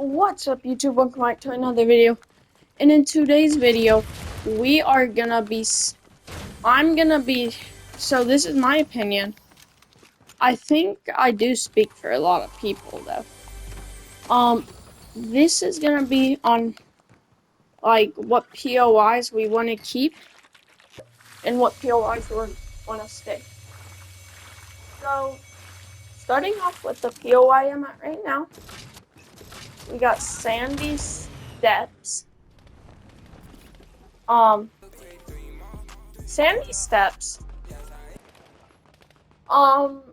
What's up, YouTube? Welcome back to another video. And in today's video, we are gonna be. So this is my opinion. I think I do speak for a lot of people, though. This is gonna be on like what POIs we want to keep and what POIs we want to stay. So, starting off with the POI I'm at right now, we got Sandy Steps. Sandy Steps.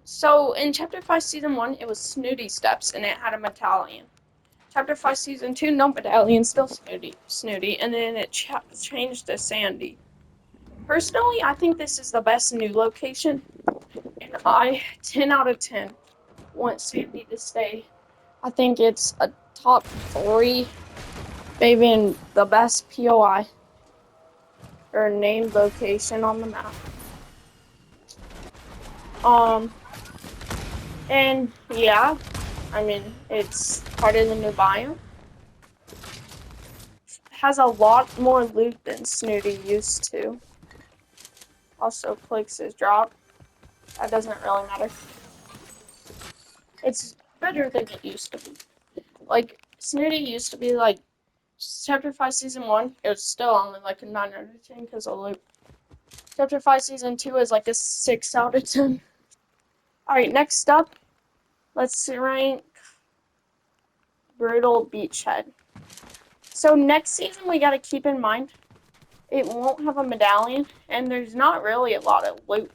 So in Chapter 5, Season 1, it was Snooty Steps, and it had a medallion. Chapter 5, Season 2, no medallion, still Snooty, and then it changed to Sandy. Personally, I think this is the best new location, and 10 out of 10, want Sandy to stay. I think it's a top 3, maybe in the best POI, or named location on the map. And yeah, I mean, it's part of the new biome. Has a lot more loot than Snooty used to. Also, clicks is dropped. That doesn't really matter. It's better than it used to be. Like, Snooty used to be like, Chapter 5 Season 1, it was still only like a 9 out of 10 because of loot. Chapter 5 Season 2 is like a 6 out of 10. Alright, next up, let's rank Brutal Beachhead. So next season, we gotta keep in mind, it won't have a medallion, and there's not really a lot of loot.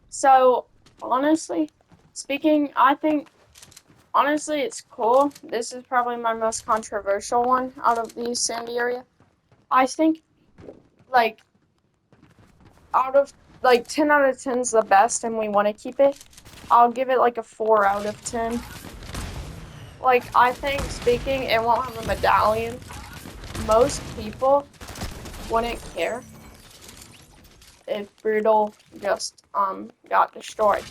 So, honestly speaking, I think, honestly, it's cool. This is probably my most controversial one out of the Sandy area. I think, like, out of, like, 10 out of 10 is the best, and we want to keep it. I'll give it, like, a 4 out of 10. Like, I think, speaking, it won't have a medallion. Most people wouldn't care if Brutal just, got destroyed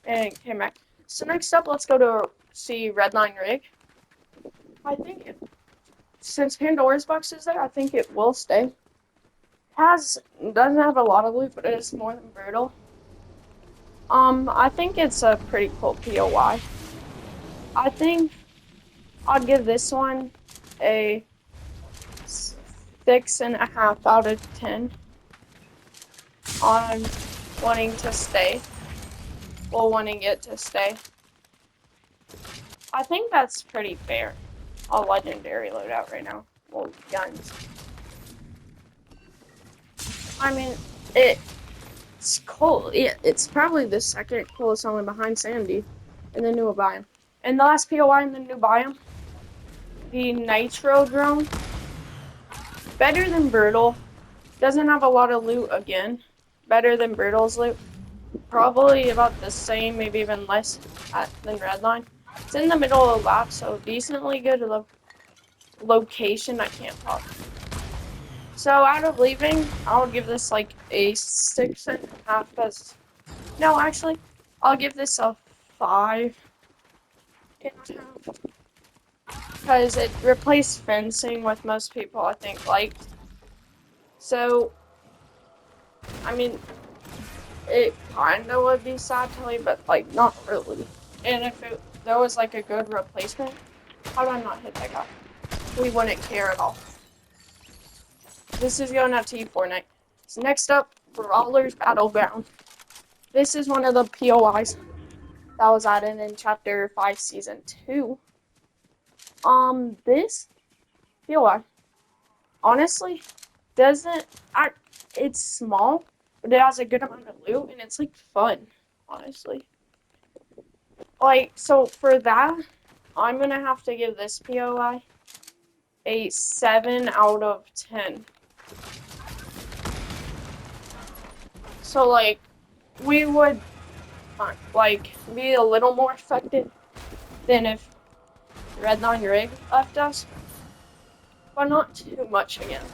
and it came back. So next up, let's go to see Redline Rig. I think since Pandora's Box is there, I think it will stay. Doesn't have a lot of loot, but it is more than Brutal. I think it's a pretty cool POI. I think I'd give this one a 6.5 out of 10 on wanting to stay. Well, wanting it to stay. I think that's pretty fair. A legendary loadout right now. Well, guns. I mean, it's cool. It's probably the second coolest, only behind Sandy in the new biome. And the last POI in the new biome, the Nitro Drone. Better than Brutal. Doesn't have a lot of loot again. Better than Brutal's loot. Probably about the same, maybe even less than Redline. It's in the middle of the map, so decently good location. I can't talk. So out of leaving, I would give this like a 6.5. No, actually, I'll give this a 5.5 because it replaced fencing, with most people I think liked. So, I mean, it kinda would be sad to leave, but like not really. And if there was like a good replacement, how did I not hit that guy? We wouldn't care at all. This is going out to you, Fortnite. So next up, Brawlers Battleground. This is one of the POIs that was added in Chapter 5, Season 2. This POI, honestly, it's small, but it has a good amount of loot, and it's, like, fun, honestly. Like, so for that, I'm gonna have to give this POI a 7 out of 10. So, like, we would, like, be a little more affected than if Redline Rig left us, but not too much again.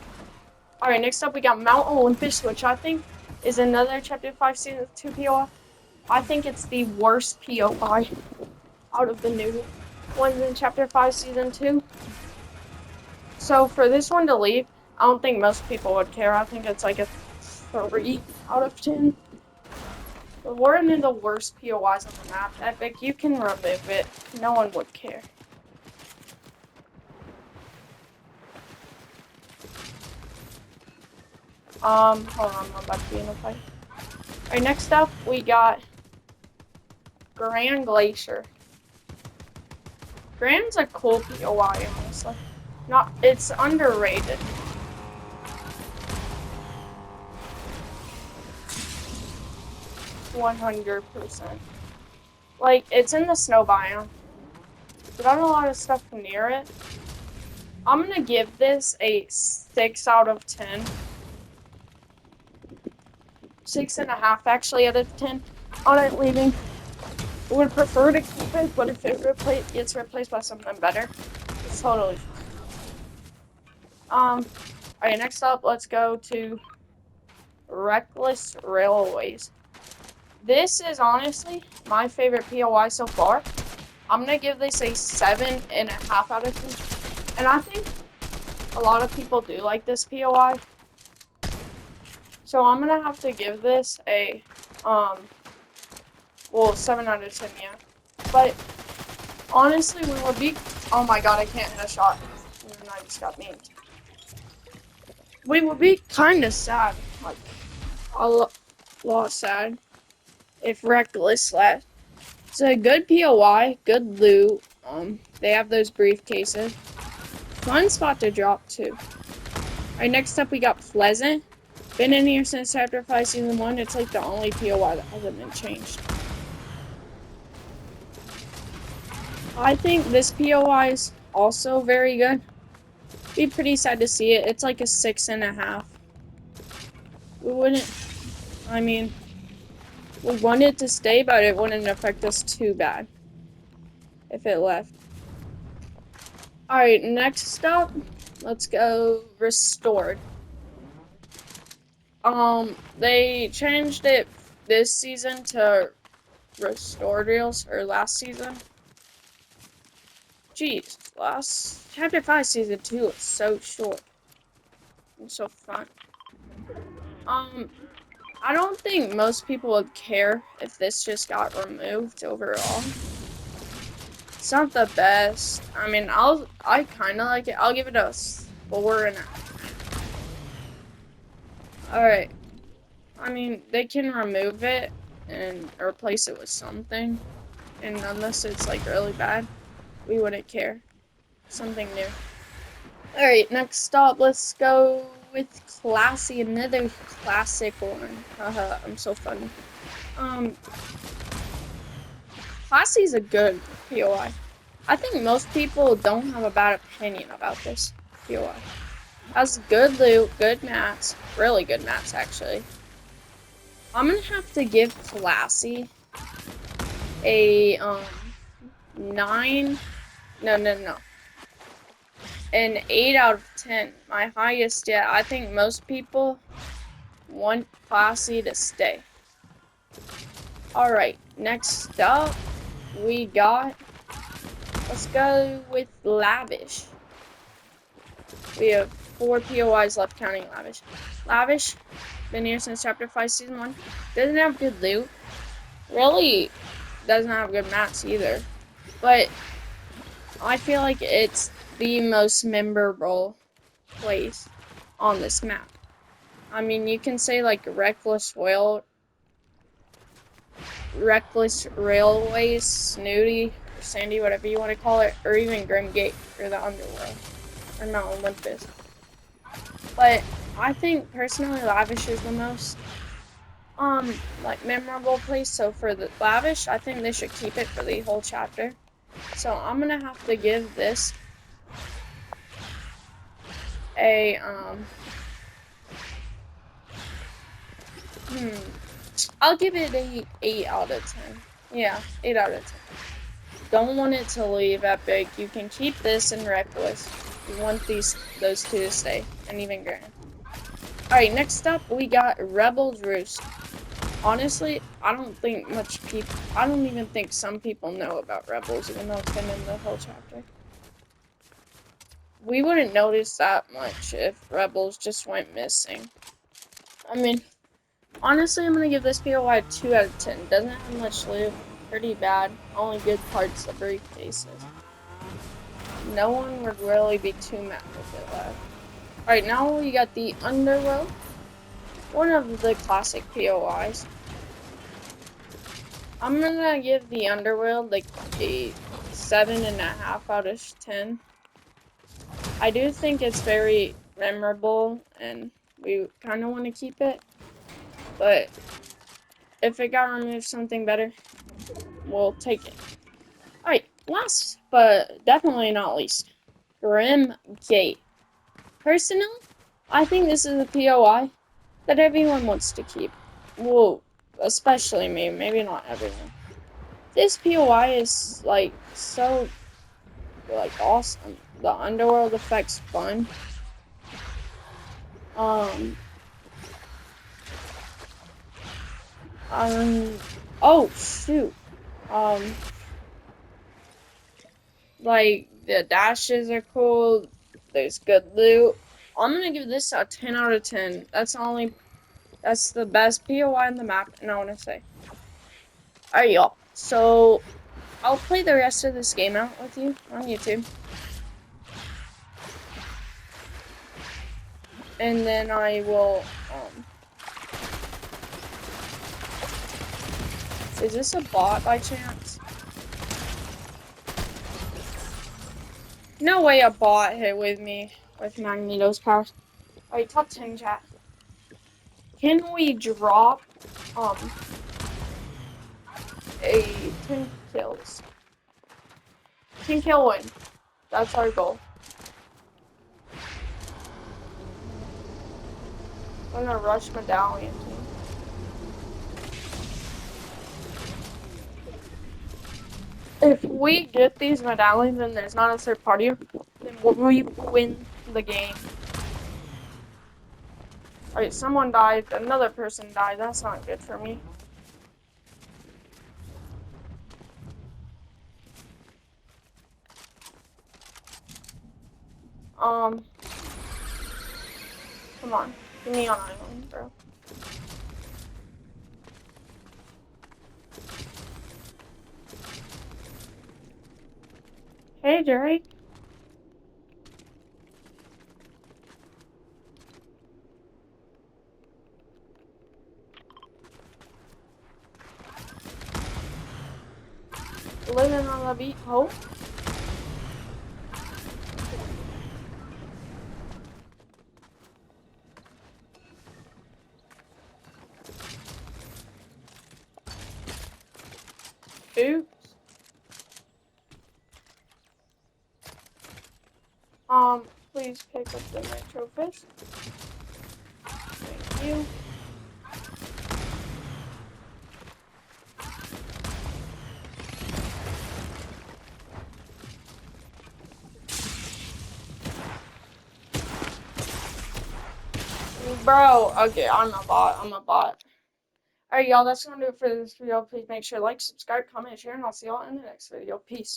Alright, next up we got Mount Olympus, which I think is another Chapter 5 Season 2 POI. I think it's the worst POI out of the new ones in Chapter 5, Season 2. So for this one to leave, I don't think most people would care. I think it's like a 3 out of 10. But we're in the worst POIs on the map. Epic, you can remove it. No one would care. Hold on, I'm about to be in a fight. Alright, next up, we got Grand Glacier. Grand's a cool POI, honestly. It's underrated. %100. Like, it's in the snow biome. Got a lot of stuff near it. I'm gonna give this a 6 out of 10. 6.5 actually out of 10 on it leaving. Would prefer to keep it, but if it gets replaced by something better, it's totally fine. Alright, next up, let's go to Reckless Railways. This is honestly my favorite POI so far. I'm gonna give this a 7.5 out of 10. And I think a lot of people do like this POI. So I'm gonna have to give this a, 7 out of 10, yeah. But, honestly, we would be, oh my god, I can't hit a shot. And I just got memed. We would be kinda sad, like, a lot sad, if Reckless left. It's a good POI, good loot, they have those briefcases. Fun spot to drop, too. Alright, next up we got Pleasant. Been in here since Chapter 5, Season 1. It's like the only POI that hasn't been changed. I think this POI is also very good. Be pretty sad to see it. It's like a 6.5. We wouldn't, I mean, we want it to stay, but it wouldn't affect us too bad if it left. Alright, next up, let's go Restored. They changed it this season to Restored Reels, or last season. Jeez, Chapter 5 Season 2 was so short and so fun. I don't think most people would care if this just got removed overall. It's not the best. I mean, I kind of like it. I'll give it a 4.5. Alright. I mean, they can remove it and replace it with something. And unless it's, like, really bad, we wouldn't care. Something new. Alright, next up, let's go with Classy. Another classic one. Haha, I'm so funny. Classy's a good POI. I think most people don't have a bad opinion about this POI. Has good loot, good mats, really good mats actually. I'm gonna have to give Classy a 9. No. An 8 out of 10. My highest yet. I think most people want Classy to stay. Alright, next up we got, let's go with Lavish. We have 4 POIs left counting Lavish. Lavish, been here since Chapter 5 Season 1. Doesn't have good loot. Really doesn't have good mats either. But I feel like it's the most memorable place on this map. I mean, you can say like Reckless Railways, Snooty, or Sandy, whatever you want to call it, or even Grim Gate, or the Underworld, or Mount Olympus. But I think personally Lavish is the most like memorable place. So for the Lavish, I think they should keep it for the whole chapter. So I'm gonna have to give this a I'll give it a 8 out of 10. Yeah, 8 out of 10. Don't want it to leave Epic. You can keep this in Reckless. You want those two to stay, and even Grand. Alright, next up we got Rebel's Roost. Honestly, I don't even think some people know about Rebels, even though it's been in the whole chapter. We wouldn't notice that much if Rebels just went missing. I mean, honestly, I'm gonna give this POI a 2 out of 10. Doesn't have much loot. Pretty bad. Only good parts, the briefcases. No one would really be too mad if it left. Alright, now we got the Underworld. One of the classic POIs. I'm gonna give the Underworld like a 7.5 out of 10. I do think it's very memorable and we kind of want to keep it, but if it got removed something better, we'll take it. Alright, last but definitely not least, Grim Gate. Personally, I think this is a POI that everyone wants to keep. Well, especially me, maybe not everyone. This POI is like so awesome. The underworld effect's fun. Um oh shoot. Um like the dashes are cool. There's good loot. I'm gonna give this a 10 out of 10. That's the best POI on the map, and I wanna say. Alright y'all. So I'll play the rest of this game out with you on YouTube. And then I will is this a bot by chance? No way a bot hit with me with Magneto's powers. Alright, top 10 chat. Can we drop a 10 kills? 10 kill win. That's our goal. I'm gonna rush medallion team. If we get these medallions and there's not a third party, then we win the game. Alright, someone died. Another person died. That's not good for me. Come on. Give me on island, bro. Hey, Jerry. Living on the beat. Oh. Oops. Please pick up the nitro fish. Thank you. Bro, okay, I'm a bot. Alright, y'all, that's gonna do it for this video. Please make sure to like, subscribe, comment, share, and I'll see y'all in the next video. Peace.